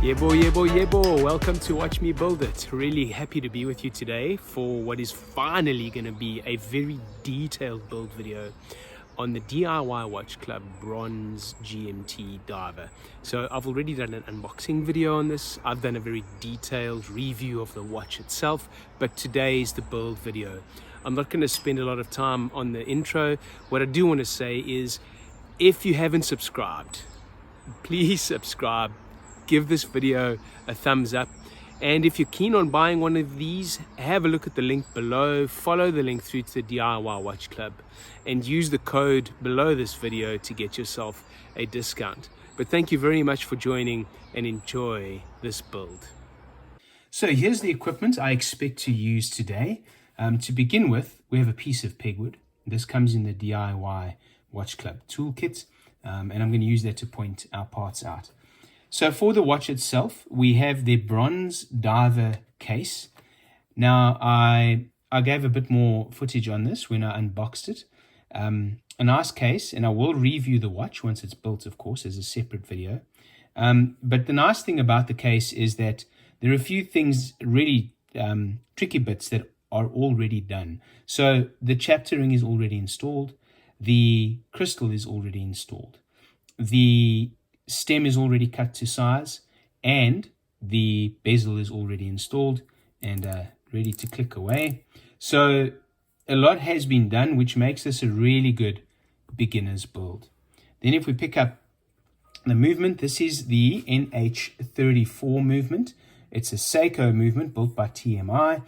Yeah boy, yeah boy, yeah boy. Welcome to Watch Me Build It. Really happy to be with you today for what is finally going to be a very detailed build video on the DIY Watch Club Bronze GMT diver. So I've already done an unboxing video on this. I've done a very detailed review of the watch itself, but today is the build video. I'm not going to spend a lot of time on the intro. What I do want to say is, if you haven't subscribed, please subscribe. Give this video a thumbs up, and if you're keen on buying one of these, have a look at the link below, follow the link through to the DIY Watch Club, and use the code below this video to get yourself a discount. But thank you very much for joining, and enjoy this build. So here's the equipment I expect to use today. To begin with, we have a piece of pegwood. This comes in the DIY Watch Club toolkit, and I'm going to use that to point our parts out. So for the watch itself, we have the bronze diver case. Now, I gave a bit more footage on this when I unboxed it. A nice case, and I will review the watch once it's built, of course, as a separate video. But the nice thing about the case is that there are a few things, really tricky bits that are already done. So the chaptering is already installed. The crystal is already installed. The stem is already cut to size, and the bezel is already installed and ready to click away. So a lot has been done, which makes this a really good beginner's build. Then if we pick up the movement, this is the NH34 movement. It's a Seiko movement built by TMI.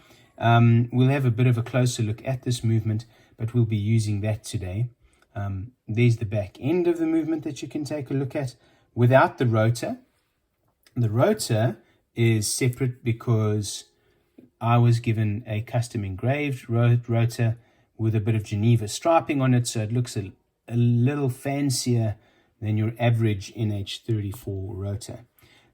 We'll have a bit of a closer look at this movement, but we'll be using that today. There's the back end of the movement that you can take a look at without the rotor. The rotor is separate because I was given a custom engraved rotor with a bit of Geneva striping on it, so it looks a little fancier than your average NH34 rotor.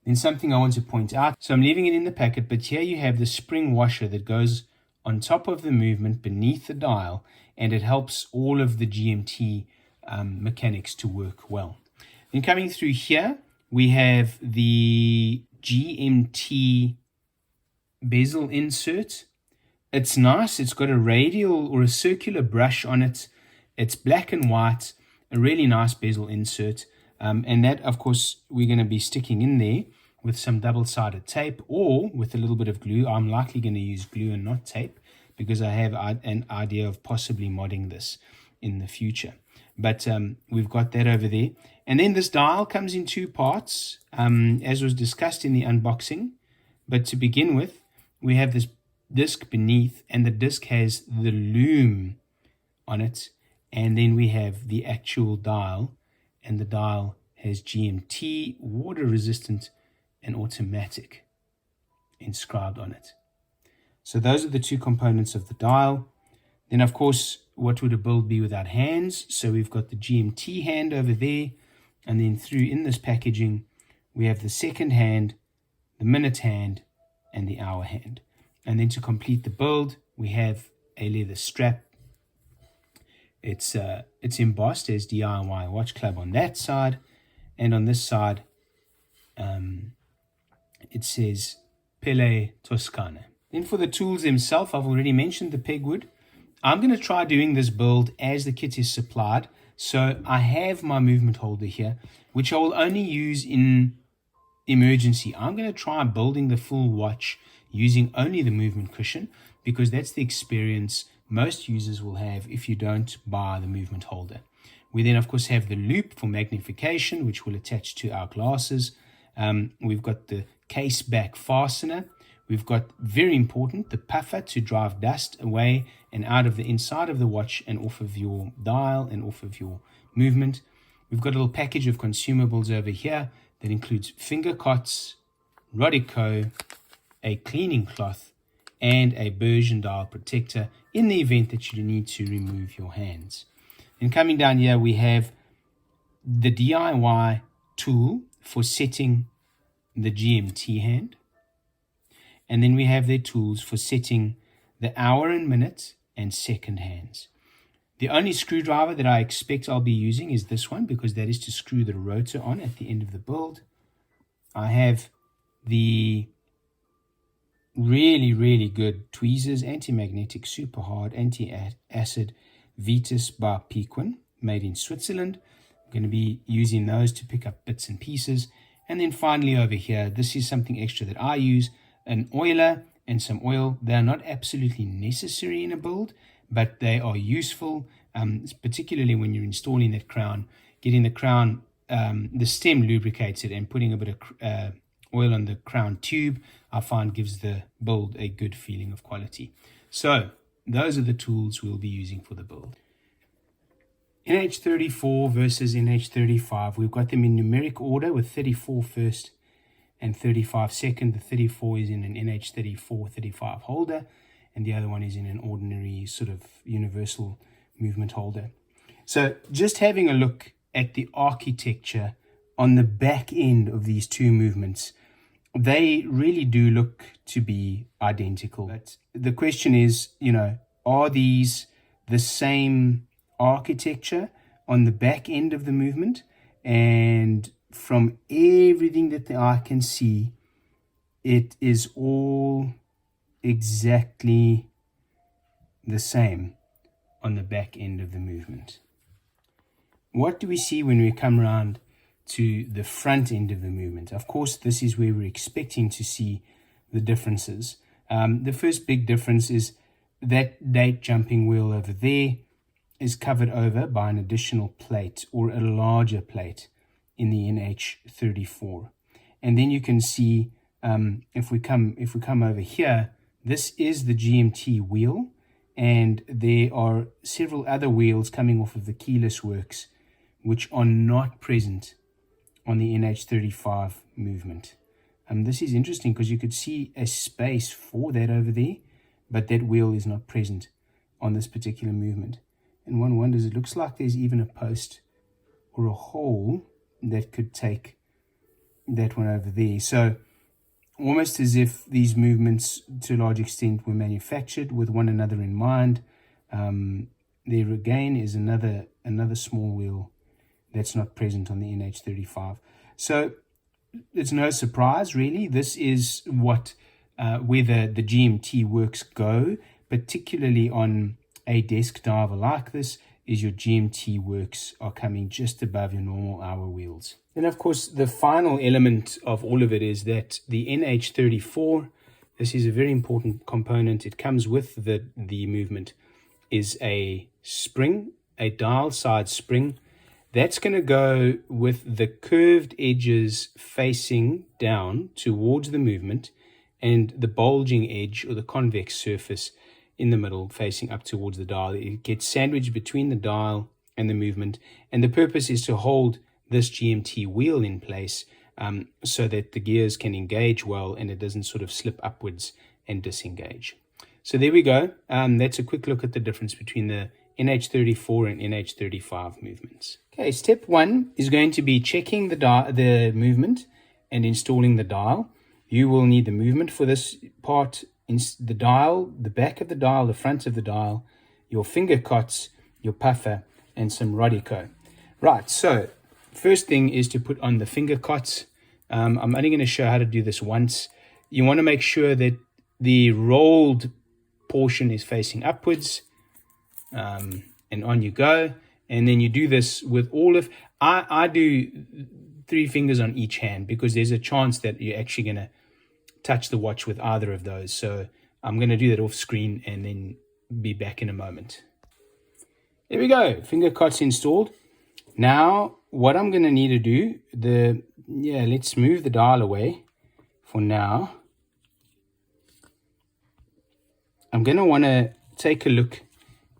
Then something I want to point out, so I'm leaving it in the packet, but here you have the spring washer that goes on top of the movement beneath the dial, and it helps all of the GMT mechanics to work well. Then coming through here, we have the GMT bezel insert. It's nice. It's got a radial or a circular brush on it. It's black and white, a really nice bezel insert. And that, of course, we're going to be sticking in there with some double-sided tape or with a little bit of glue. I'm likely going to use glue and not tape because I have an idea of possibly modding this in the future. But we've got that over there. And then this dial comes in two parts, as was discussed in the unboxing. But to begin with, we have this disc beneath, and the disc has the loom on it. And then we have the actual dial, and the dial has GMT, water resistant, and automatic inscribed on it. So those are the two components of the dial. Then, of course, what would a build be without hands? So we've got the GMT hand over there, and then through in this packaging, we have the second hand, the minute hand, and the hour hand. And then to complete the build, we have a leather strap. It's embossed as DIY Watch Club on that side, and on this side, it says Pelle Toscana. Then for the tools themselves, I've already mentioned the pegwood. I'm going to try doing this build as the kit is supplied. So I have my movement holder here, which I will only use in emergency. I'm going to try building the full watch using only the movement cushion, because that's the experience most users will have if you don't buy the movement holder. We then, of course, have the loop for magnification, which will attach to our glasses. We've got the case back fastener. We've got, very important, the puffer to drive dust away and out of the inside of the watch and off of your dial and off of your movement. We've got a little package of consumables over here that includes finger cots, Rodico, a cleaning cloth, and a Persian dial protector in the event that you need to remove your hands. And coming down here, we have the DIY tool for setting the GMT hand. And then we have their tools for setting the hour and minute and second hands. The only screwdriver that I expect I'll be using is this one, because that is to screw the rotor on at the end of the build. I have the really good tweezers, anti-magnetic, super hard, anti-acid Vitus by Pequin, made in Switzerland. I'm going to be using those to pick up bits and pieces. And then finally over here, this is something extra that I use, an oiler and some oil. They're not absolutely necessary in a build, but they are useful, particularly when you're installing that crown, getting the crown, the stem lubricated, and putting a bit of oil on the crown tube, I find gives the build a good feeling of quality. So those are the tools we'll be using for the build. NH34 versus NH35, we've got them in numeric order with 34 first and 35 second. The 34 is in an NH34 35 holder, and the other one is in an ordinary sort of universal movement holder. So just having a look at the architecture on the back end of these two movements, they really do look to be identical. But the question is, are these the same architecture on the back end of the movement? And from everything that the eye can see, it is all exactly the same on the back end of the movement. What do we see when we come around to the front end of the movement? Of course, this is where we're expecting to see the differences. The first big difference is that date jumping wheel over there is covered over by an additional plate or a larger plate in the NH34. And then you can see, if we come over here, this is the GMT wheel, and there are several other wheels coming off of the keyless works which are not present on the NH35 movement. This is interesting because you could see a space for that over there, but that wheel is not present on this particular movement. And one wonders, it looks like there's even a post or a hole that could take that one over there. So almost as if these movements to a large extent were manufactured with one another in mind. There again is another small wheel that's not present on the NH35. So it's no surprise, really. This is what where the GMT works go, particularly on a desk diver like this, is your GMT works are coming just above your normal hour wheels. And of course, the final element of all of it is that the NH34, this is a very important component. It comes with the movement, is a spring, a dial side spring. That's going to go with the curved edges facing down towards the movement, and the bulging edge or the convex surface in the middle facing up towards the dial. It gets sandwiched between the dial and the movement, and the purpose is to hold this GMT wheel in place so that the gears can engage well and it doesn't sort of slip upwards and disengage. So there we go. That's a quick look at the difference between the NH34 and NH35 movements. Okay, step one is going to be checking the movement and installing the dial. You will need the movement for this part, the dial, the back of the dial, the front of the dial, your finger cots, your puffer, and some Rodico. Right, so first thing is to put on the finger cots. I'm only going to show how to do this once. You want to make sure that the rolled portion is facing upwards, and on you go. And then you do this with all of, I do 3 fingers on each hand because there's a chance that you're actually going to touch the watch with either of those. So I'm going to do that off screen and then be back in a moment. There we go, finger cots installed. Now what I'm going to need to do, let's move the dial away for now. I'm going to want to take a look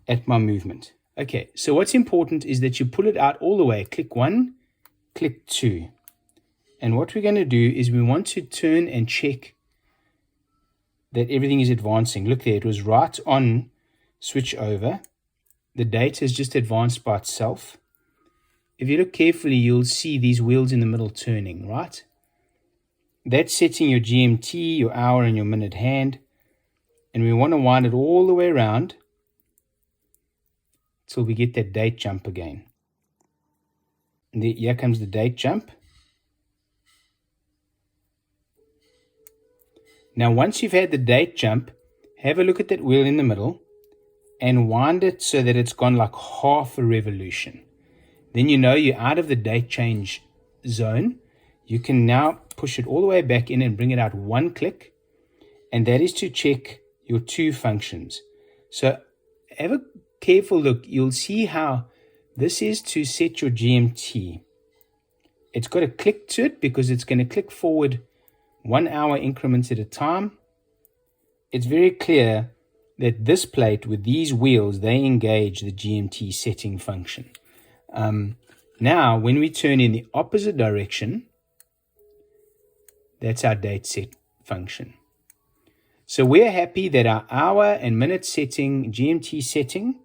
at my movement. Okay, so what's important is that you pull it out all the way. Click 1, click 2. And what we're going to do is we want to turn and check that everything is advancing. Look there, it was right on switch over. The date has just advanced by itself. If you look carefully, you'll see these wheels in the middle turning, right? That's setting your GMT, your hour, and your minute hand. And we want to wind it all the way around till we get that date jump again. And here comes the date jump. Now, once you've had the date jump, have a look at that wheel in the middle and wind it so that it's gone like half a revolution. Then you know you're out of the date change zone. You can now push it all the way back in and bring it out one click, and that is to check your two functions. So have a careful look. You'll see how this is to set your GMT. It's got a click to it because it's going to click forward 1 hour increments at a time. It's very clear that this plate with these wheels, they engage the GMT setting function. Now, when we turn in the opposite direction, that's our date set function. So we're happy that our hour and minute setting, GMT setting,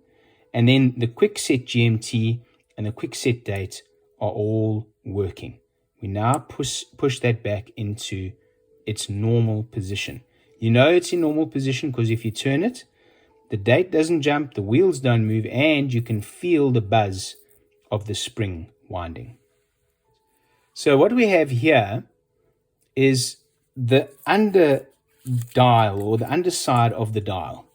and then the quick set GMT and the quick set date are all working. We now push that back into its normal position. You know it's in normal position because if you turn it, the date doesn't jump, the wheels don't move, and you can feel the buzz of the spring winding. So what we have here is the under dial or the underside of the dial.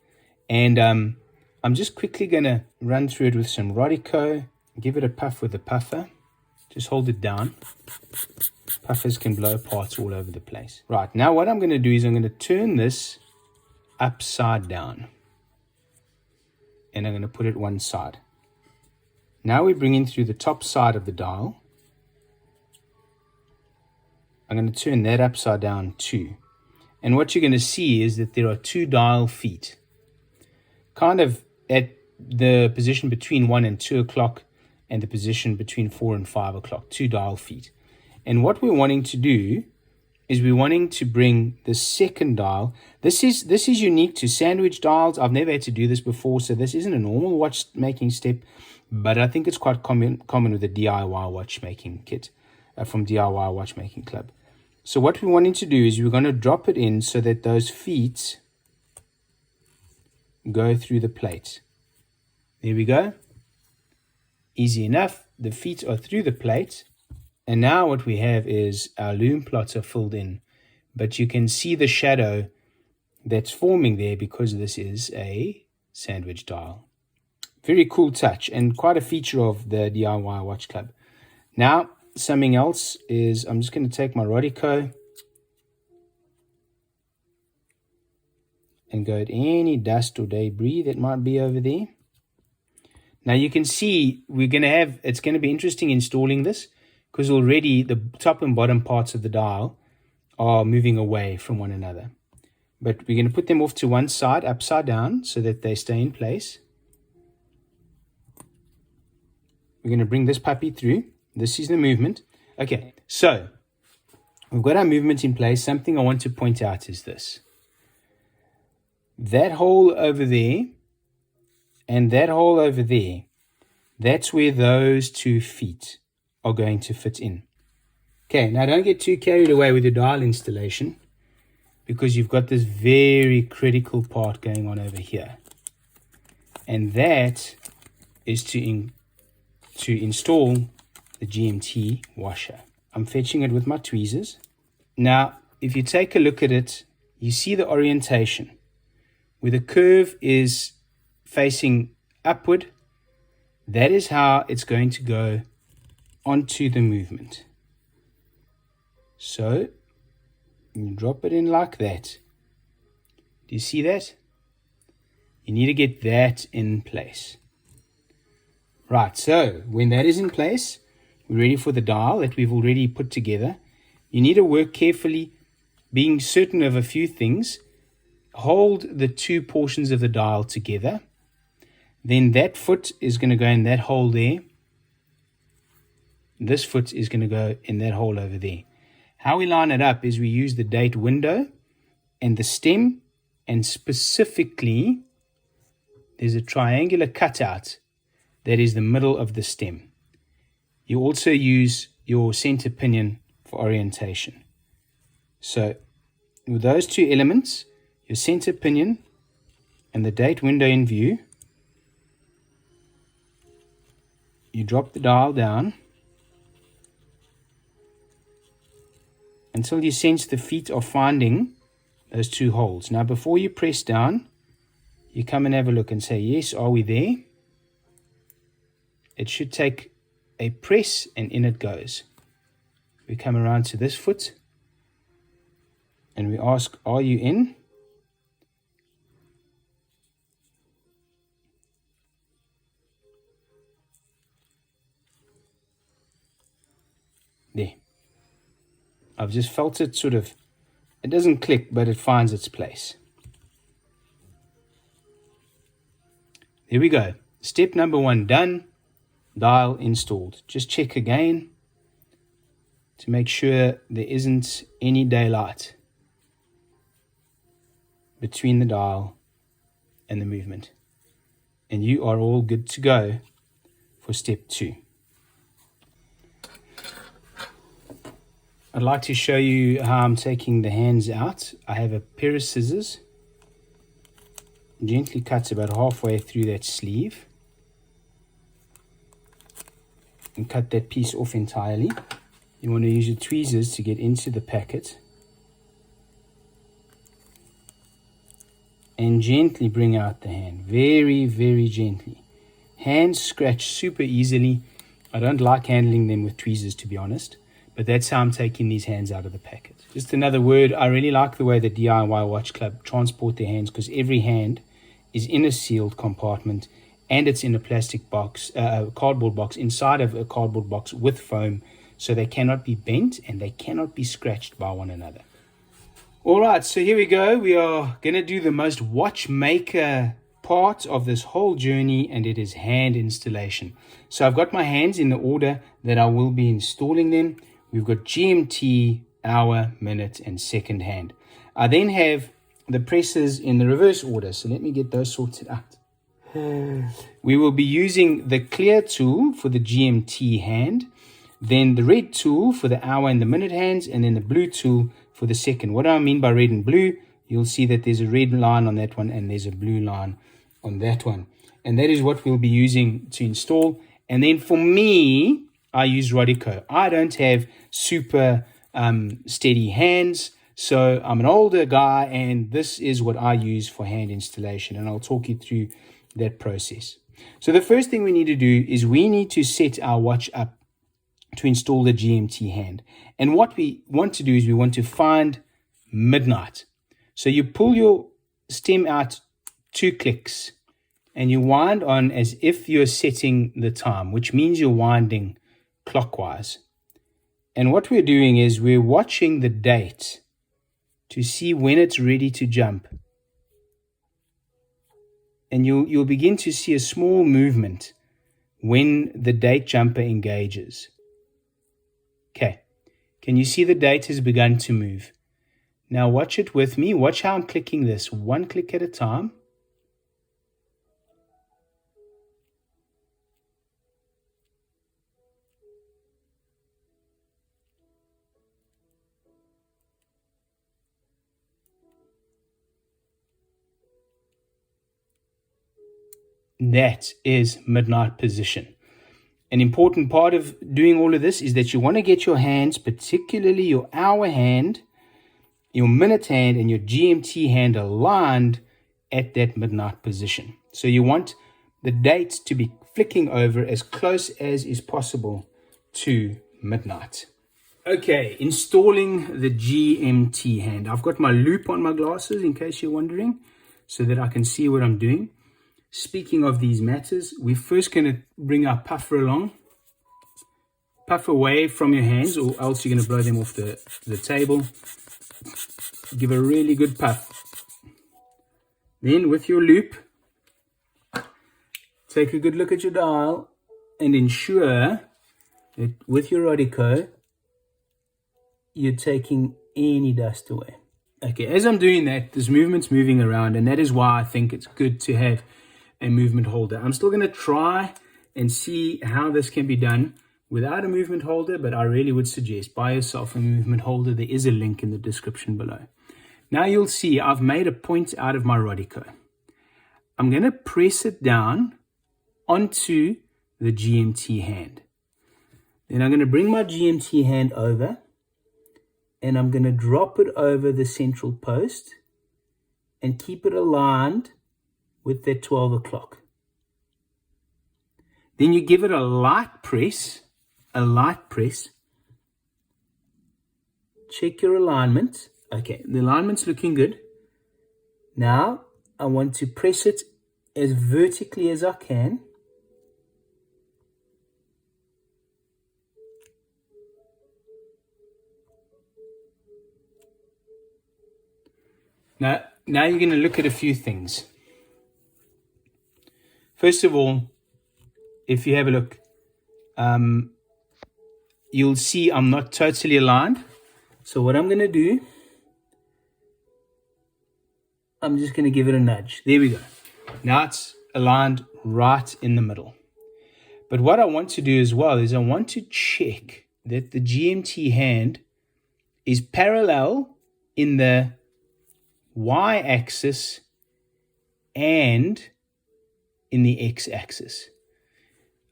And I'm just quickly going to run through it with some Rodico, give it a puff with a puffer. Just hold it down. Puffers can blow parts all over the place. Right, now what I'm going to do is I'm going to turn this upside down. And I'm going to put it one side. Now we bring in through the top side of the dial. I'm going to turn that upside down too. And what you're going to see is that there are two dial feet. Kind of at the position between 1 and 2 o'clock and the position between 4 and 5 o'clock, two dial feet. And what we're wanting to do is we're wanting to bring the second dial. This is unique to sandwich dials. I've never had to do this before, so this isn't a normal watchmaking step, but I think it's quite common with the DIY watchmaking kit from DIY Watchmaking Club. So what we're wanting to do is we're going to drop it in so that those feet go through the plate. There we go. Easy enough. The feet are through the plate. And now what we have is our loom plots are filled in. But you can see the shadow that's forming there because this is a sandwich dial. Very cool touch and quite a feature of the DIY Watch Club. Now, something else is I'm just going to take my Rodico and go at any dust or debris that might be over there. Now you can see it's going to be interesting installing this because already the top and bottom parts of the dial are moving away from one another. But we're going to put them off to one side, upside down, so that they stay in place. We're going to bring this puppy through. This is the movement. Okay, so we've got our movement in place. Something I want to point out is this. That hole over there and that hole over there, that's where those 2 feet are going to fit in. Okay, now don't get too carried away with your dial installation because you've got this very critical part going on over here. And that is to install the GMT washer. I'm fetching it with my tweezers. Now, if you take a look at it, you see the orientation where the curve is facing upward. That is how it's going to go onto the movement. So you drop it in like that. Do you see that? You need to get that in place. Right, so when that is in place, we're ready for the dial that we've already put together. You need to work carefully, being certain of a few things. Hold the 2 portions of the dial together. Then that foot is going to go in that hole there. This foot is going to go in that hole over there. How we line it up is we use the date window and the stem, and specifically there's a triangular cutout that is the middle of the stem. You also use your center pinion for orientation. So with those 2 elements, your center pinion and the date window in view, you drop the dial down until you sense the feet are finding those two holes. Now, before you press down, you come and have a look and say, yes, are we there? It should take a press and in it goes. We come around to this foot and we ask, are you in? There. I've just felt it sort of, it doesn't click, but it finds its place. There we go. Step number 1 done. Dial installed. Just check again to make sure there isn't any daylight between the dial and the movement. And you are all good to go for step 2. I'd like to show you how I'm taking the hands out. I have a pair of scissors. Gently cut about halfway through that sleeve. And cut that piece off entirely. You want to use your tweezers to get into the packet. And gently bring out the hand. Very, very gently. Hands scratch super easily. I don't like handling them with tweezers, to be honest. But that's how I'm taking these hands out of the packet. Just another word, I really like the way the DIY Watch Club transport their hands, because every hand is in a sealed compartment and it's in a plastic box, a cardboard box, inside of a cardboard box with foam, so they cannot be bent and they cannot be scratched by one another. All right, so here we go. We are going to do the most watchmaker part of this whole journey, and it is hand installation. So I've got my hands in the order that I will be installing them. We've got GMT, hour, minute, and second hand. I then have the presses in the reverse order. So let me get those sorted out. We will be using the clear tool for the GMT hand, then the red tool for the hour and the minute hands, and then the blue tool for the second. What do I mean by red and blue? You'll see that there's a red line on that one and there's a blue line on that one. And that is what we'll be using to install. And then for me, I use Rodico. I don't have super steady hands, so I'm an older guy, and this is what I use for hand installation, and I'll talk you through that process. So the first thing we need to do is we need to set our watch up to install the GMT hand. And what we want to do is we want to find midnight. So you pull your stem out 2 clicks, and you wind on as if you're setting the time, which means you're winding clockwise. And what we're doing is we're watching the date to see when it's ready to jump. And you'll begin to see a small movement when the date jumper engages. Okay, can you see the date has begun to move? Now watch it with me. Watch how I'm clicking this 1 click at a time. That is midnight position. An important part of doing all of this is that you want to get your hands, particularly your hour hand, your minute hand, and your GMT hand aligned at that midnight position. So you want the date to be flicking over as close as is possible to midnight. Okay, installing the GMT hand. I've got my loop on my glasses in case you're wondering, so that I can see what I'm doing. Speaking of these matters, we're first going to bring our puffer along. Puff away from your hands, or else you're going to blow them off the table. Give a really good puff. Then with your loop, take a good look at your dial and ensure that with your Rodico, you're taking any dust away. Okay, as I'm doing that, this movement's moving around, and that is why I think it's good to have a movement holder. I'm still going to try and see how this can be done without a movement holder, but I really would suggest buy yourself a movement holder. There is a link in the description below. Now you'll see I've made a point out of my Rodico. I'm going to press it down onto the GMT hand. Then I'm going to bring my GMT hand over, and I'm going to drop it over the central post and keep it aligned with that 12 o'clock. Then you give it a light press. Check your alignment. Okay, the alignment's looking good. Now, I want to press it as vertically as I can. Now you're going to look at a few things. First of all, if you have a look, you'll see I'm not totally aligned. So what I'm going to do, I'm just going to give it a nudge. There we go. Now it's aligned right in the middle. But what I want to do as well is I want to check that the GMT hand is parallel in the y-axis and in the x-axis.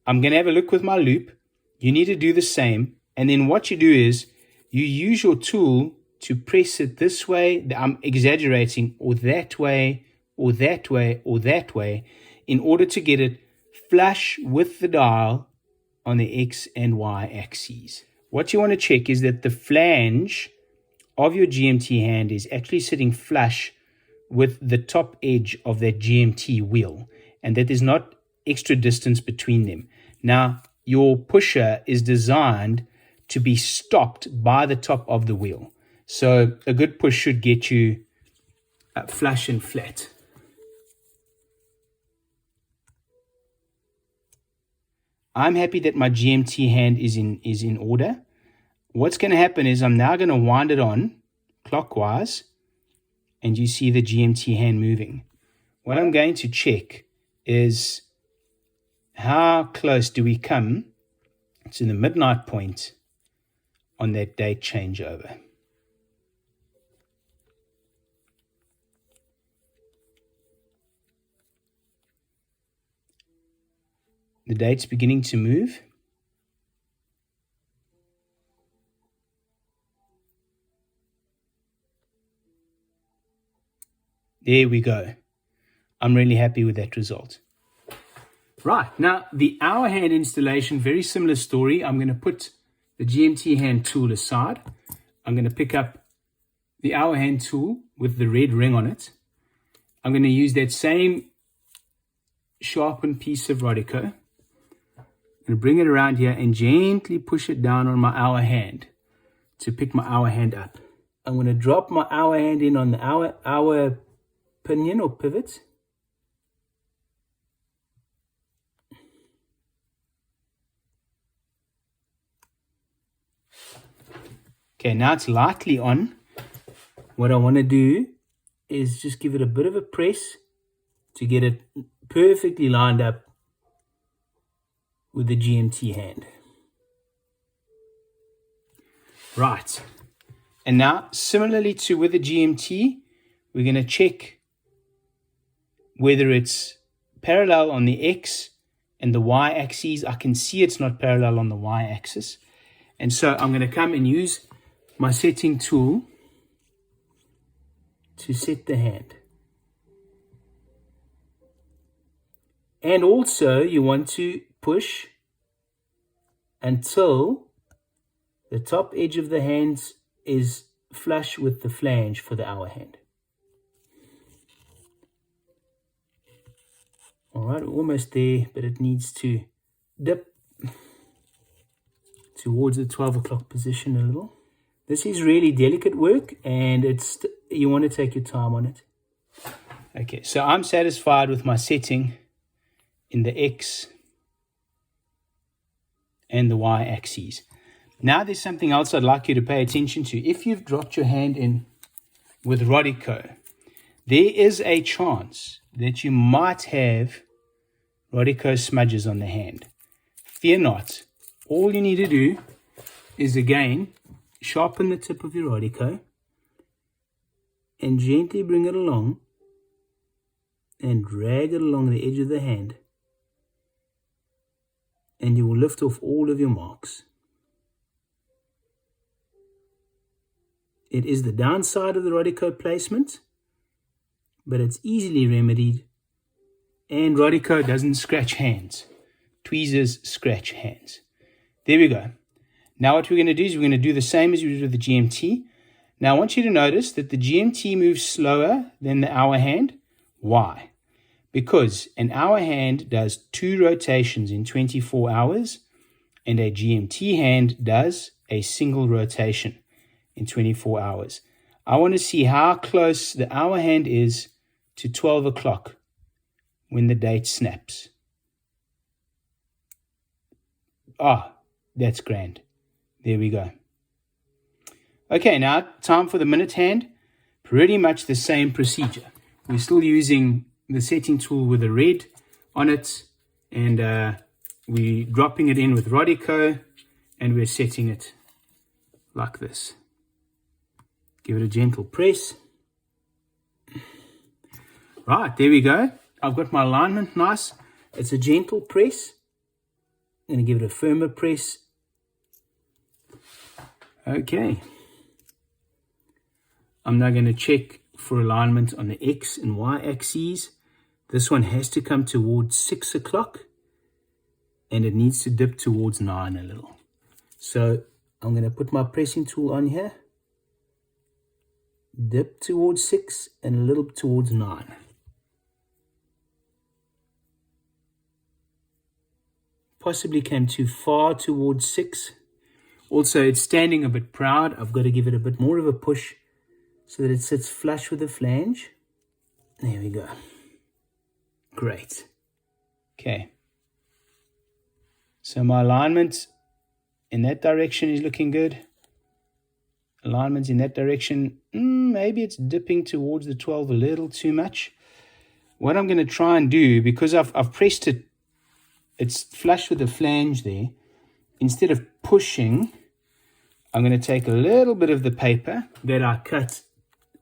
I'm going to have a look with my loop. You need to do the same. And then what you do is you use your tool to press it this way. I'm exaggerating, or that way, or that way, or that way, in order to get it flush with the dial on the X and Y axes. What you want to check is that the flange of your GMT hand is actually sitting flush with the top edge of that GMT wheel, and that there's not extra distance between them. Now, your pusher is designed to be stopped by the top of the wheel. So a good push should get you flush and flat. I'm happy that my GMT hand is in order. What's going to happen is I'm now going to wind it on clockwise, and you see the GMT hand moving. What I'm going to check is how close do we come to the midnight point on that date changeover. The date's beginning to move. There we go. I'm really happy with that result. Right, now the hour hand installation, very similar story. I'm going to put the GMT hand tool aside. I'm going to pick up the hour hand tool with the red ring on it. I'm going to use that same sharpened piece of Rodico. I'm going to bring it around here and gently push it down on my hour hand to pick my hour hand up. I'm going to drop my hour hand in on the hour pinion or pivot. Okay, now it's lightly on. What I want to do is just give it a bit of a press to get it perfectly lined up with the GMT hand. Right. And now, similarly to with the GMT, we're going to check whether it's parallel on the X and the Y axes. I can see it's not parallel on the Y axis. And so I'm going to come and use my setting tool to set the hand. And also you want to push until the top edge of the hands is flush with the flange for the hour hand. All right, almost there, but it needs to dip towards the 12 o'clock position a little. This is really delicate work, and you want to take your time on it. Okay, so I'm satisfied with my setting in the X and the Y axes. Now there's something else I'd like you to pay attention to. If you've dropped your hand in with Rodico, there is a chance that you might have Rodico smudges on the hand. Fear not. All you need to do is, again, sharpen the tip of your Rodico and gently bring it along and drag it along the edge of the hand, and you will lift off all of your marks. It is the downside of the Rodico placement, but it's easily remedied. And Rodico doesn't scratch hands. Tweezers scratch hands. There we go. Now what we're going to do is we're going to do the same as we did with the GMT. Now I want you to notice that the GMT moves slower than the hour hand. Why? Because an hour hand does 2 rotations in 24 hours, and a GMT hand does a single rotation in 24 hours. I want to see how close the hour hand is to 12 o'clock when the date snaps. Ah, that's grand. There we go. Okay, now time for the minute hand. Pretty much the same procedure. We're still using the setting tool with the red on it, and we're dropping it in with Rodico, and we're setting it like this. Give it a gentle press. Right, there we go. I've got my alignment nice. It's a gentle press. I'm going to give it a firmer press. Okay. I'm now going to check for alignment on the X and Y axes. This one has to come towards 6 o'clock, and it needs to dip towards 9 a little. So I'm going to put my pressing tool on here. Dip towards 6 and a little towards 9. Possibly came too far towards 6. Also, it's standing a bit proud. I've got to give it a bit more of a push so that it sits flush with the flange. There we go. Great. Okay. So my alignment in that direction is looking good. Alignment in that direction, maybe it's dipping towards the 12 a little too much. What I'm going to try and do, because I've pressed it, it's flush with the flange there. Instead of pushing, I'm going to take a little bit of the paper that I cut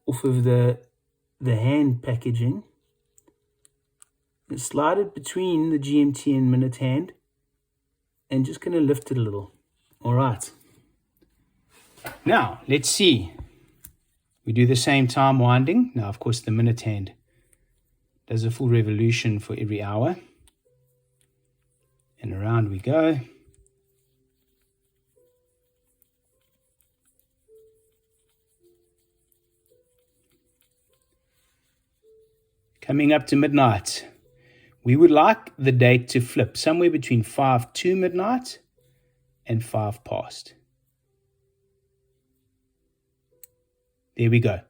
off of the hand packaging and slide it between the GMT and minute hand, and just going to lift it a little. All right. Now, let's see. We do the same time winding. Now, of course, the minute hand does a full revolution for every hour. And around we go. Coming up to midnight. We would like the date to flip somewhere between 5 to midnight and 5 past. There we go.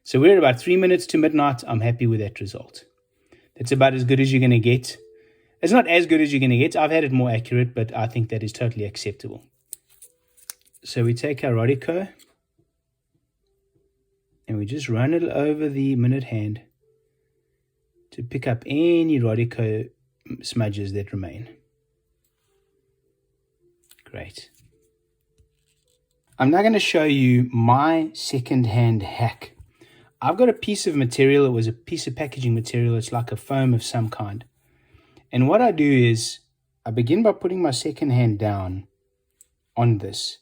So we're about 3 minutes to midnight. I'm happy with that result. That's about as good as you're going to get. It's not as good as you're going to get. I've had it more accurate, but I think that is totally acceptable. So we take our Rodico and we just run it over the minute hand to pick up any Rodico smudges that remain. Great. I'm now going to show you my second-hand hack. I've got a piece of material. It was a piece of packaging material. It's like a foam of some kind. And what I do is I begin by putting my second hand down on this.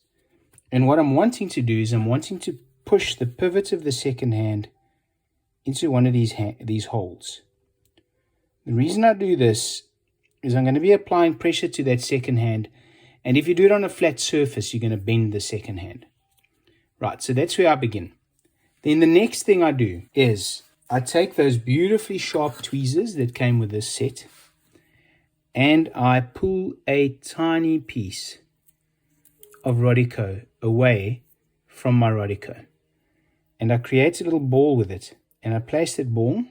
And what I'm wanting to do is I'm wanting to push the pivot of the second hand into one of these holes. The reason I do this is I'm going to be applying pressure to that second hand. And if you do it on a flat surface, you're going to bend the second hand. Right, so that's where I begin. Then the next thing I do is I take those beautifully sharp tweezers that came with this set, and I pull a tiny piece of Rodico away from my Rodico. And I create a little ball with it, and I place that ball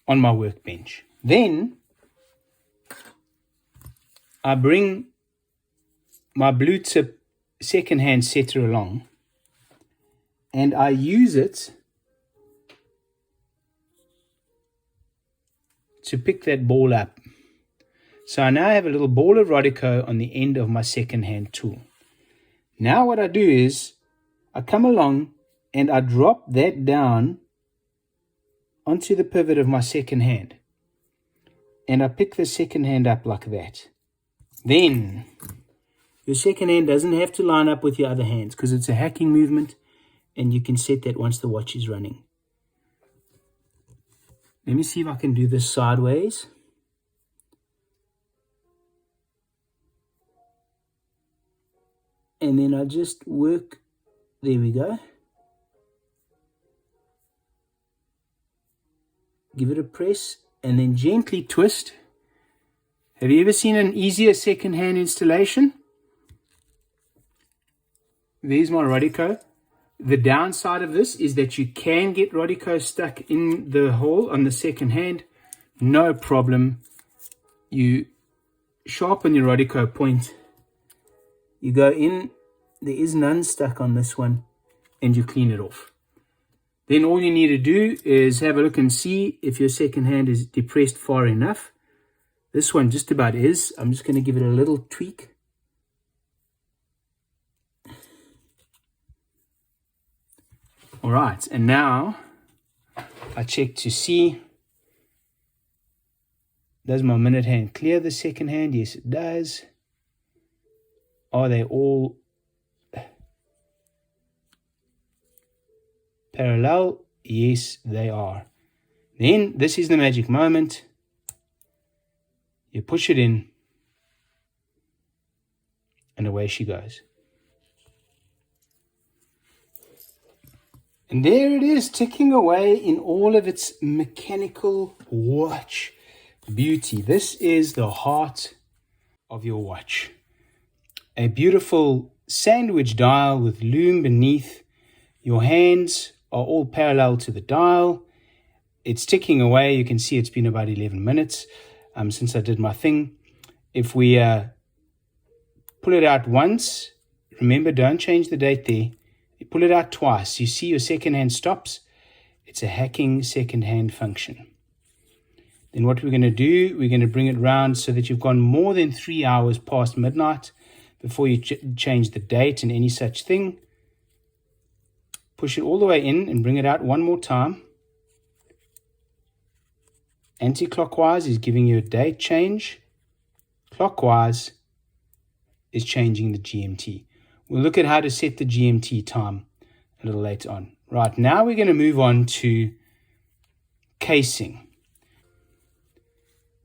on my workbench. Then I bring my blue tip second hand setter along, and I use it to pick that ball up. So I now have a little ball of Rodico on the end of my second hand tool. Now what I do is I come along and I drop that down onto the pivot of my second hand. And I pick the second hand up like that. Then your second hand doesn't have to line up with your other hands because it's a hacking movement, and you can set that once the watch is running. Let me see if I can do this sideways. And then I just work, there we go. Give it a press and then gently twist. Have you ever seen an easier second-hand installation? There's my Rodico. The downside of this is that you can get Rodico stuck in the hole on the second hand. No problem. You sharpen your Rodico point. You go in, there is none stuck on this one, and you clean it off. Then all you need to do is have a look and see if your second hand is depressed far enough. This one just about is. I'm just going to give it a little tweak. All right, and now I check to see, does my minute hand clear the second hand? Yes, it does. Are they all parallel? Yes, they are. Then this is the magic moment. You push it in, and away she goes. And there it is, ticking away in all of its mechanical watch beauty. This is the heart of your watch. A beautiful sandwich dial with loom beneath. Your hands are all parallel to the dial. It's ticking away. You can see it's been about 11 minutes since I did my thing. If we pull it out once, remember, don't change the date there. You pull it out twice. You see your second hand stops. It's a hacking second hand function. Then what we're going to do, we're going to bring it round so that you've gone more than 3 hours past midnight before you change the date and any such thing. Push it all the way in and bring it out one more time. Anti-clockwise is giving you a date change. Clockwise is changing the GMT. We'll look at how to set the GMT time a little later on. Right, now we're going to move on to casing.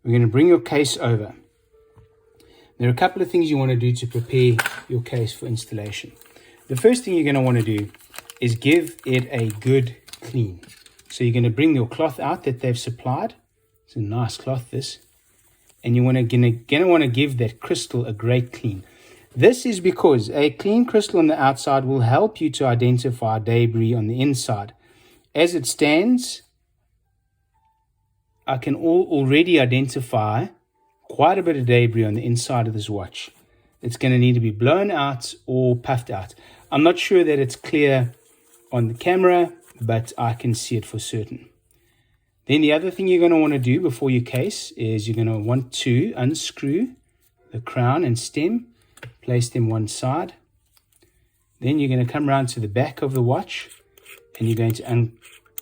We're going to bring your case over. There are a couple of things you want to do to prepare your case for installation. The first thing you're going to want to do is give it a good clean. So you're going to bring your cloth out that they've supplied. It's a nice cloth, this. And you're going to want to give that crystal a great clean. This is because a clean crystal on the outside will help you to identify debris on the inside. As it stands, I can already identify quite a bit of debris on the inside of this watch. It's going to need to be blown out or puffed out. I'm not sure that it's clear on the camera, but I can see it for certain. Then the other thing you're going to want to do before you case is you're going to want to unscrew the crown and stem. Place them one side. Then you're going to come around to the back of the watch and you're going to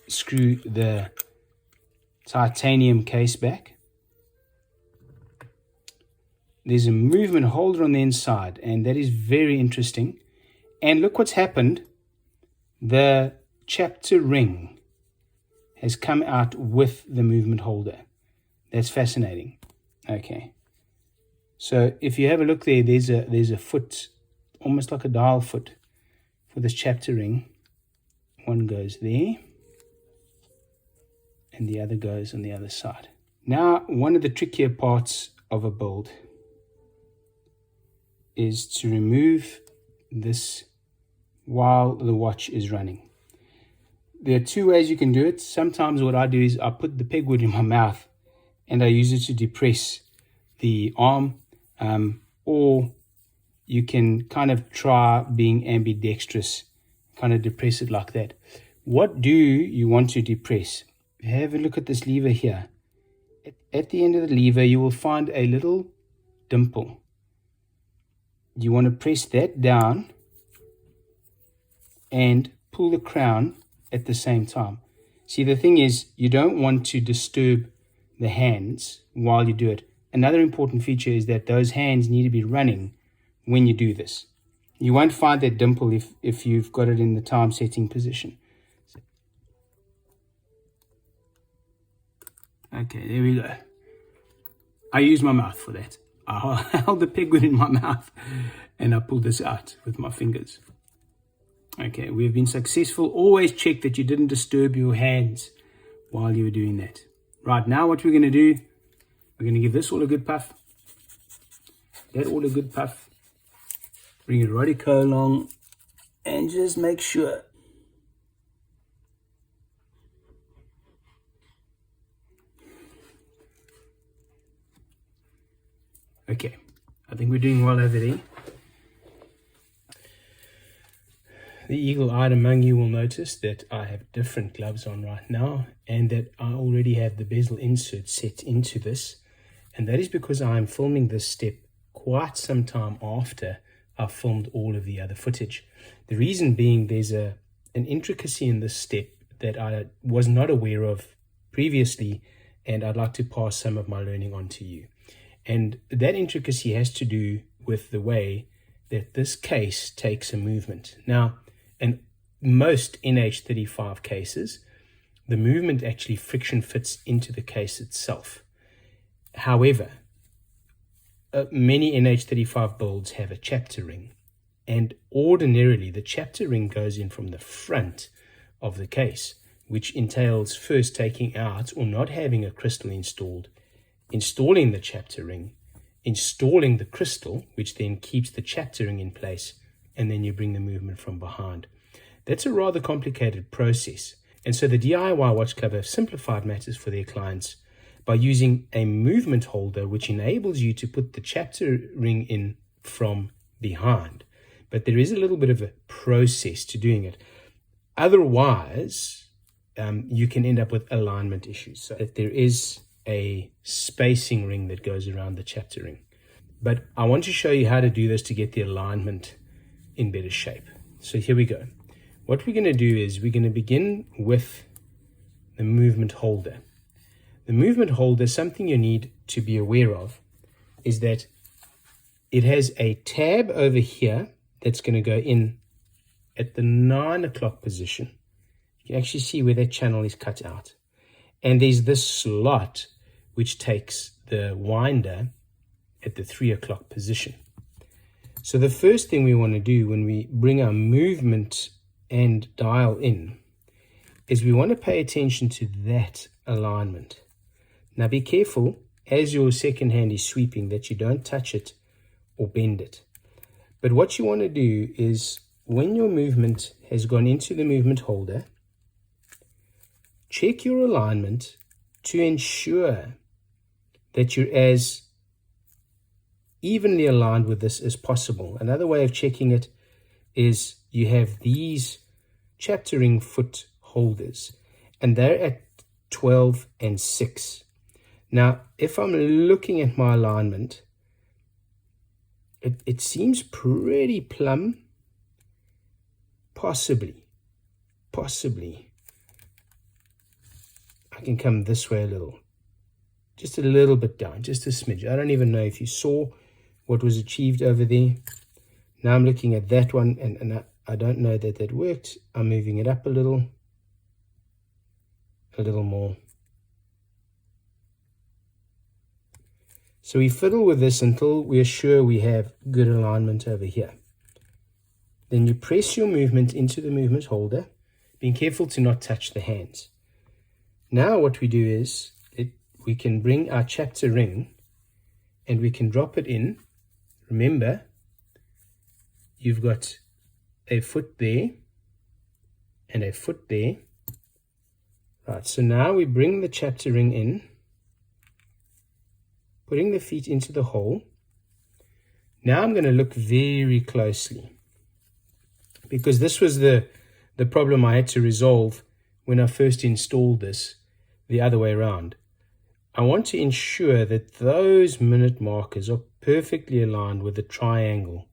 unscrew the titanium case back. There's a movement holder on the inside, and that is very interesting. And look what's happened. The chapter ring has come out with the movement holder. That's fascinating. Okay. So if you have a look there, there's a foot, almost like a dial foot for this chapter ring. One goes there, and the other goes on the other side. Now, one of the trickier parts of a build is to remove this while the watch is running. There are two ways you can do it. Sometimes what I do is I put the pegwood in my mouth and I use it to depress the arm. Or you can kind of try being ambidextrous, kind of depress it like that. What do you want to depress? Have a look at this lever here. At the end of the lever, you will find a little dimple. You want to press that down and pull the crown at the same time. See, the thing is, you don't want to disturb the hands while you do it. Another important feature is that those hands need to be running when you do this. You won't find that dimple if you've got it in the time setting position. Okay, there we go. I use my mouth for that. I held the pegwood in my mouth and I pulled this out with my fingers. Okay, we've been successful. Always check that you didn't disturb your hands while you were doing that. Right, now what we're going to do, we're going to give this all a good puff. That all a good puff. Bring it radico along and just make sure. Okay, I think we're doing well over there. The eagle-eyed among you will notice that I have different gloves on right now and that I already have the bezel insert set into this. And that is because I'm filming this step quite some time after I've filmed all of the other footage. The reason being there's an intricacy in this step that I was not aware of previously, and I'd like to pass some of my learning on to you. And that intricacy has to do with the way that this case takes a movement. Now, in most NH35 cases, the movement actually friction fits into the case itself. However, many NH35 builds have a chapter ring, and ordinarily the chapter ring goes in from the front of the case, which entails first taking out or not having a crystal installed, installing the chapter ring, installing the crystal, which then keeps the chapter ring in place, and then you bring the movement from behind. That's a rather complicated process. And so the DIY Watch Club have simplified matters for their clients by using a movement holder, which enables you to put the chapter ring in from behind. But there is a little bit of a process to doing it. Otherwise, you can end up with alignment issues. So that there is a spacing ring that goes around the chapter ring. But I want to show you how to do this to get the alignment in better shape. So here we go. What we're going to do is we're going to begin with the movement holder. The movement holder, something you need to be aware of, is that it has a tab over here that's going to go in at the 9 o'clock position. You can actually see where that channel is cut out. And there's this slot which takes the winder at the 3 o'clock position. So the first thing we want to do when we bring our movement and dial in is we want to pay attention to that alignment. Now be careful as your second hand is sweeping that you don't touch it or bend it. But what you want to do is when your movement has gone into the movement holder, check your alignment to ensure that you're as evenly aligned with this as possible. Another way of checking it is you have these chapter ring foot holders and they're at 12 and 6. Now, if I'm looking at my alignment, it seems pretty plumb. Possibly. I can come this way a little. Just a little bit down, just a smidge. I don't even know if you saw what was achieved over there. Now I'm looking at that one, and I don't know that that worked. I'm moving it up a little more. So we fiddle with this until we are sure we have good alignment over here. Then you press your movement into the movement holder, being careful to not touch the hands. Now what we do is we can bring our chapter ring and we can drop it in. Remember, you've got a foot there and a foot there. Right, so now we bring the chapter ring in, putting the feet into the hole. Now I'm going to look very closely because this was the problem I had to resolve when I first installed this the other way around. I want to ensure that those minute markers are perfectly aligned with the triangle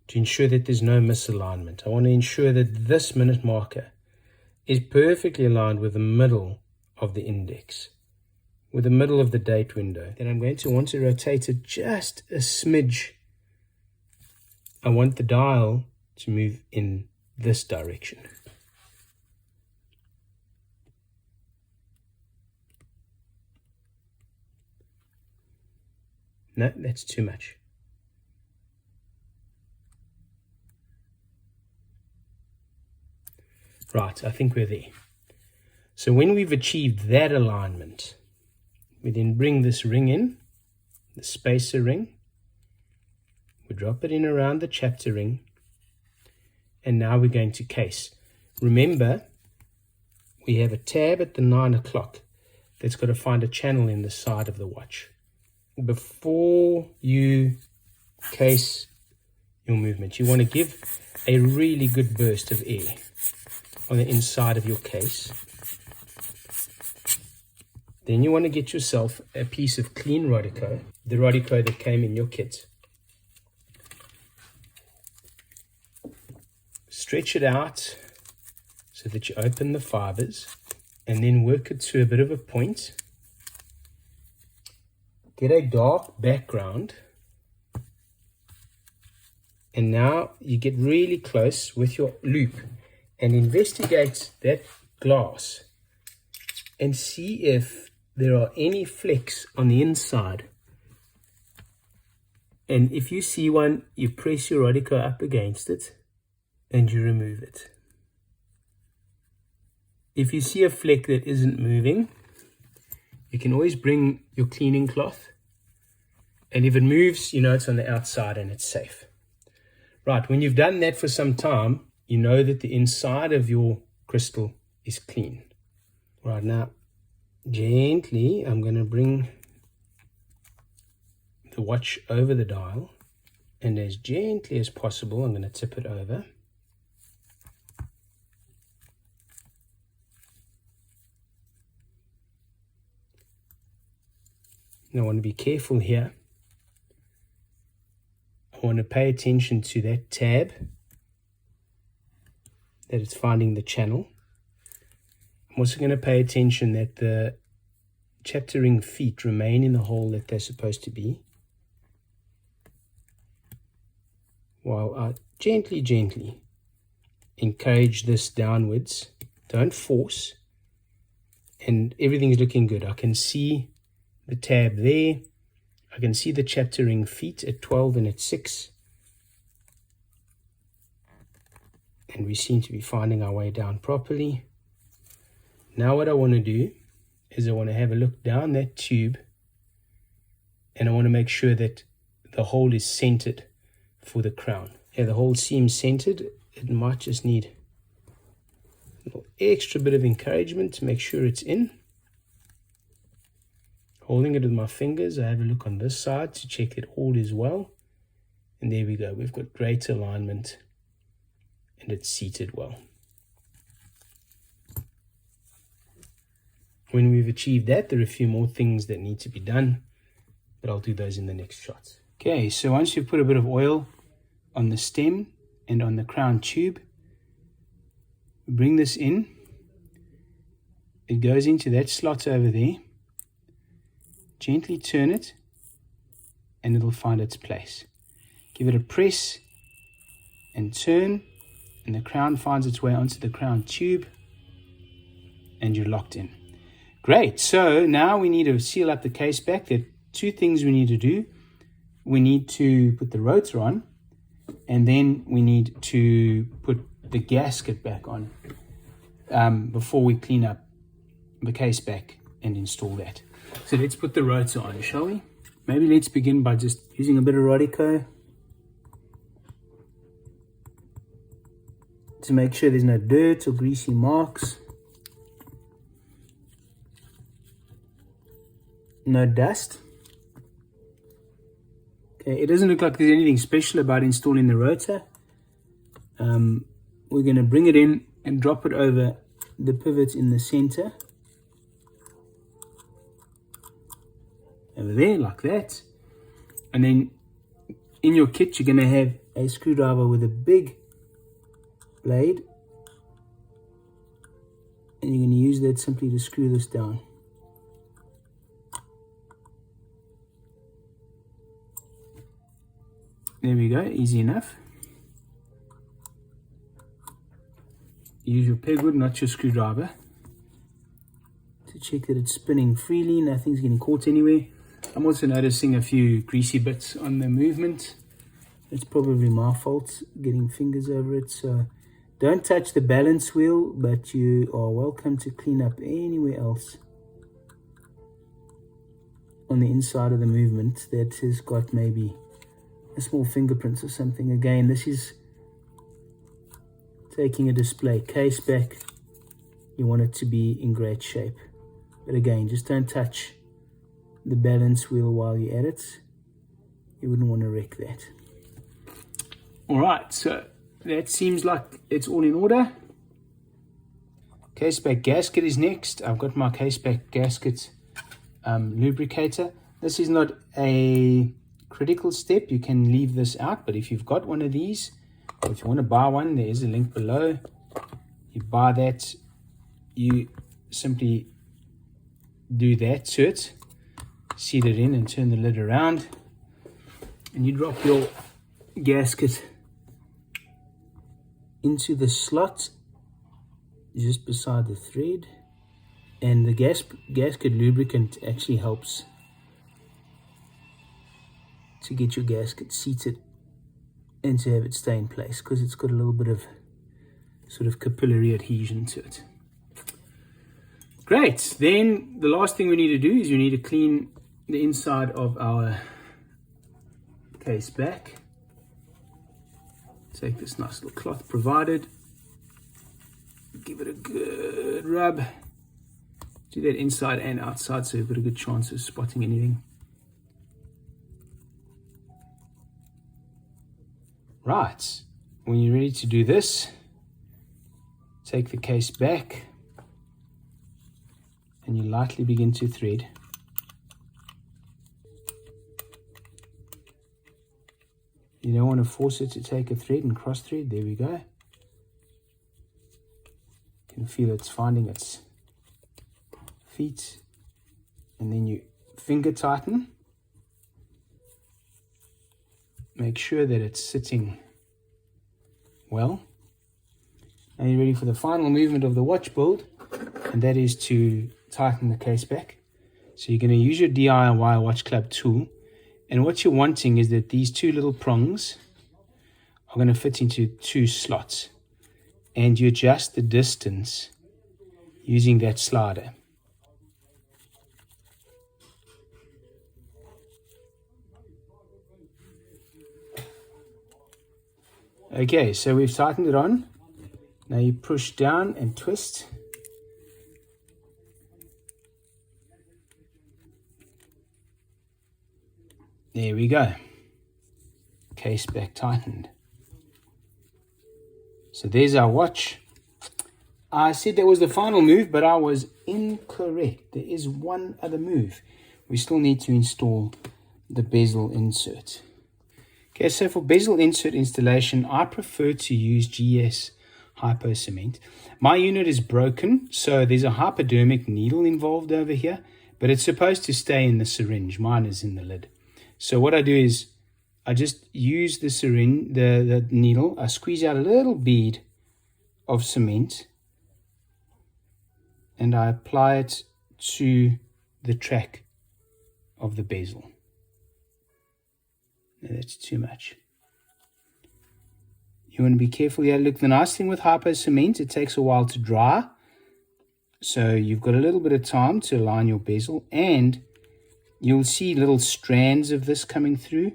to ensure that there's no misalignment. I want to ensure that this minute marker is perfectly aligned with the middle of the index, with the middle of the date window. Then I'm going to want to rotate it just a smidge. I want the dial to move in this direction. No, that's too much. Right, I think we're there. So when we've achieved that alignment, we then bring this ring in, the spacer ring. We drop it in around the chapter ring. And now we're going to case. Remember, we have a tab at the 9 o'clock that's got to find a channel in the side of the watch. Before you case your movement, you want to give a really good burst of air on the inside of your case. Then you want to get yourself a piece of clean Rodico, the Rodico that came in your kit. Stretch it out so that you open the fibers, and then work it to a bit of a point. Get a dark background, and now you get really close with your loop and investigate that glass and see if there are any flecks on the inside. And if you see one, you press your Rodico up against it and you remove it. If you see a fleck that isn't moving, you can always bring your cleaning cloth, and if it moves, you know it's on the outside and it's safe. Right, when you've done that for some time, you know that the inside of your crystal is clean. Right, now, gently, I'm going to bring the watch over the dial, and as gently as possible, I'm going to tip it over. Now, I want to be careful here. I want to pay attention to that tab, that it's finding the channel. I'm also going to pay attention that the chapter ring feet remain in the hole that they're supposed to be, while I gently encourage this downwards. Don't force, and everything's looking good. I can see the tab there. I can see the chapter ring feet at 12 and at 6. And we seem to be finding our way down properly. Now what I want to do is I want to have a look down that tube, and I want to make sure that the hole is centered for the crown. Yeah, the hole seems centered. It might just need a little extra bit of encouragement to make sure it's in. Holding it with my fingers, I have a look on this side to check that all is well. And there we go. We've got great alignment and it's seated well. When we've achieved that, there are a few more things that need to be done, but I'll do those in the next shot. Okay, so once you put a bit of oil on the stem and on the crown tube, bring this in. It goes into that slot over there. Gently turn it and it'll find its place. Give it a press and turn, and the crown finds its way onto the crown tube, and you're locked in. Great, so now we need to seal up the case back. There are two things we need to do. We need to put the rotor on, and then we need to put the gasket back on before we clean up the case back and install that. So let's put the rotor on, shall we? Maybe let's begin by just using a bit of Rodico to make sure there's no dirt or greasy marks. No dust. Okay, it doesn't look like there's anything special about installing the rotor. We're going to bring it in and drop it over the pivot in the center. Over there, like that. And then in your kit, you're going to have a screwdriver with a big blade. And you're going to use that simply to screw this down. There we go, easy enough. Use your pegwood, not your screwdriver, to check that it's spinning freely, nothing's getting caught anywhere. I'm also noticing a few greasy bits on the movement. It's probably my fault getting fingers over it. So don't touch the balance wheel, but you are welcome to clean up anywhere else on the inside of the movement that has got maybe a small fingerprint or something. Again, this is taking a display case back. You want it to be in great shape. But again, just don't touch the balance wheel while you're at it. You wouldn't want to wreck that. All right, so that seems like it's all in order. Case back gasket is next. I've got my case back gasket lubricator. This is not a critical step. You can leave this out, but if you've got one of these, or if you want to buy one, there is a link below. You buy that, you simply do that to it, seat it in and turn the lid around, and you drop your gasket into the slot just beside the thread. And the gasket lubricant actually helps to get your gasket seated and to have it stay in place, because it's got a little bit of sort of capillary adhesion to it. Great. Then the last thing we need to do is you need to clean the inside of our case back. Take this nice little cloth provided, give it a good rub. Do that inside and outside so you've got a good chance of spotting anything. Right, when you're ready to do this, take the case back and you lightly begin to thread. You don't want to force it to take a thread and cross thread. There we go. You can feel it's finding its feet, and then you finger tighten. Make sure that it's sitting well. Now you're ready for the final movement of the watch build, and that is to tighten the case back. So you're going to use your DIY Watch Club tool, and what you're wanting is that these two little prongs are going to fit into two slots, and you adjust the distance using that slider. Okay, so we've tightened it on. Now you push down and twist. There we go. Case back tightened. So there's our watch. I said that was the final move, but I was incorrect. There is one other move. We still need to install the bezel insert. Okay, so for bezel insert installation, I prefer to use GS Hypo Cement. My unit is broken, so there's a hypodermic needle involved over here, but it's supposed to stay in the syringe. Mine is in the lid. So what I do is I just use the syringe, the needle. I squeeze out a little bead of cement and I apply it to the track of the bezel. No, that's too much. You want to be careful here. Look, the nice thing with hypo cement, it takes a while to dry. So you've got a little bit of time to align your bezel, and you'll see little strands of this coming through.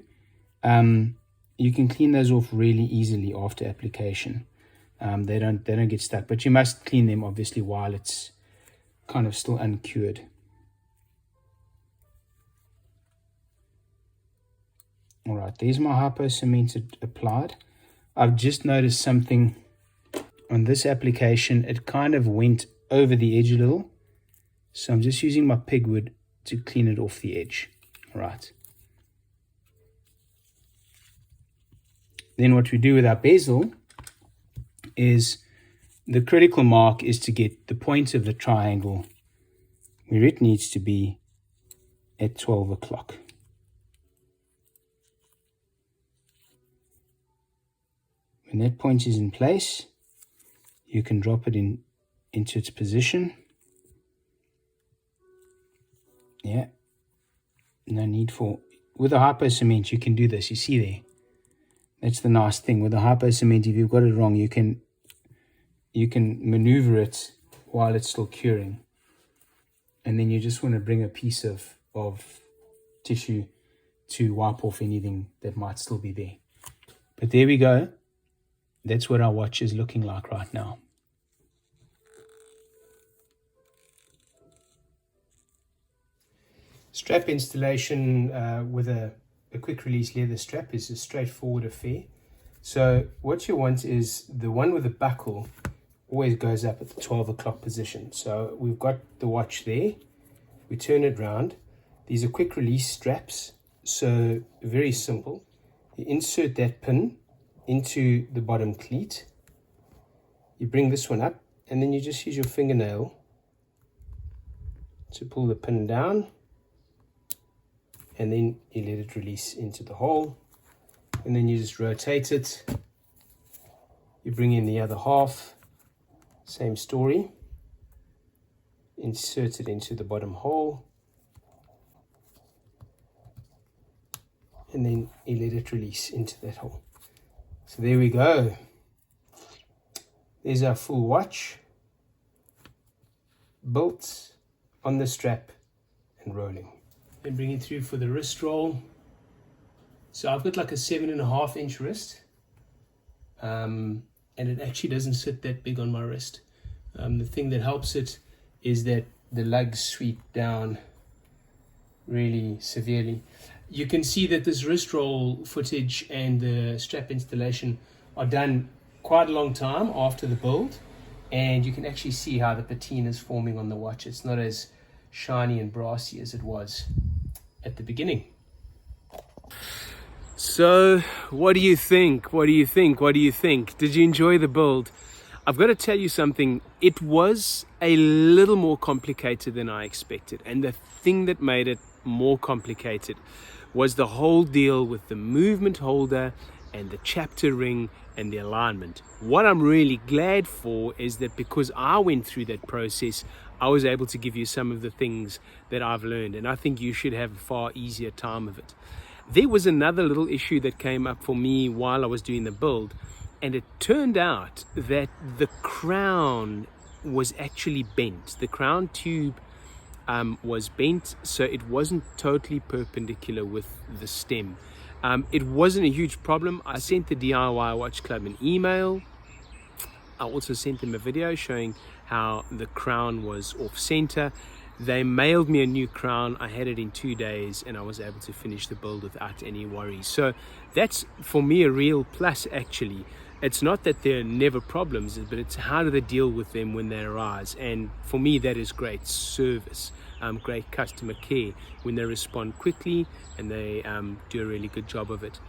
You can clean those off really easily after application. They don't get stuck, but you must clean them obviously while it's kind of still uncured. All right, there's my hypo cement applied. I've just noticed something on this application. It kind of went over the edge a little. So I'm just using my pigwood to clean it off the edge. All right. Then what we do with our bezel is the critical mark is to get the point of the triangle where it needs to be at 12 o'clock. When that point is in place, you can drop it into its position. Yeah. No need for, with a hypo cement, you can do this. You see there? That's the nice thing. With a hypo cement, if you've got it wrong, you can maneuver it while it's still curing. And then you just want to bring a piece of tissue to wipe off anything that might still be there. But there we go. That's what our watch is looking like right now. Strap installation with a quick release leather strap is a straightforward affair. So what you want is the one with the buckle always goes up at the 12 o'clock position. So we've got the watch there. We turn it round. These are quick release straps. So very simple. You insert that pin into the bottom cleat. You bring this one up and then you just use your fingernail to pull the pin down. And then you let it release into the hole, and then you just rotate it. You bring in the other half, same story. Insert it into the bottom hole, and then you let it release into that hole. So there we go. There's our full watch, built on the strap and rolling. And bring it through for the wrist roll. So I've got like a 7.5 inch wrist, and it actually doesn't sit that big on my wrist. The thing that helps it is that the lugs sweep down really severely. You can see that this wrist roll footage and the strap installation are done quite a long time after the build, and you can actually see how the patina is forming on the watch. It's not as shiny and brassy as it was at the beginning. So what do you think? What do you think? What do you think? Did you enjoy the build? I've got to tell you something. It was a little more complicated than I expected, and the thing that made it more complicated was the whole deal with the movement holder and the chapter ring and the alignment. What I'm really glad for is that because I went through that process, I was able to give you some of the things that I've learned, and I think you should have a far easier time of it. There was another little issue that came up for me while I was doing the build, and it turned out that the crown was actually bent. The crown tube was bent, so it wasn't totally perpendicular with the stem. It wasn't a huge problem. I sent the DIY Watch Club an email. I also sent them a video showing how the crown was off center. They mailed me a new crown. I had it in 2 days and I was able to finish the build without any worries. So that's for me a real plus actually. It's not that there are never problems, but it's how do they deal with them when they arise. And for me that is great service, great customer care when they respond quickly and they do a really good job of it.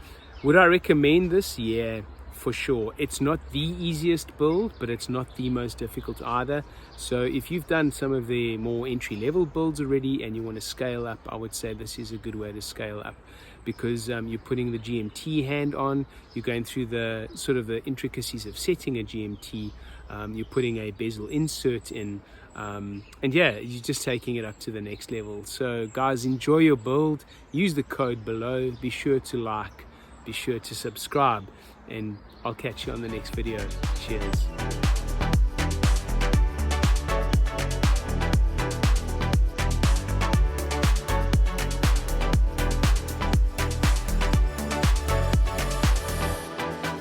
Would I recommend this? Yeah, for sure. It's not the easiest build, but it's not the most difficult either. So if you've done some of the more entry-level builds already and you want to scale up, I would say this is a good way to scale up, because you're putting the GMT hand on, you're going through the sort of the intricacies of setting a GMT, you're putting a bezel insert in, and yeah, you're just taking it up to the next level. So guys, enjoy your build, use the code below, be sure to like, be sure to subscribe, and I'll catch you on the next video. Cheers.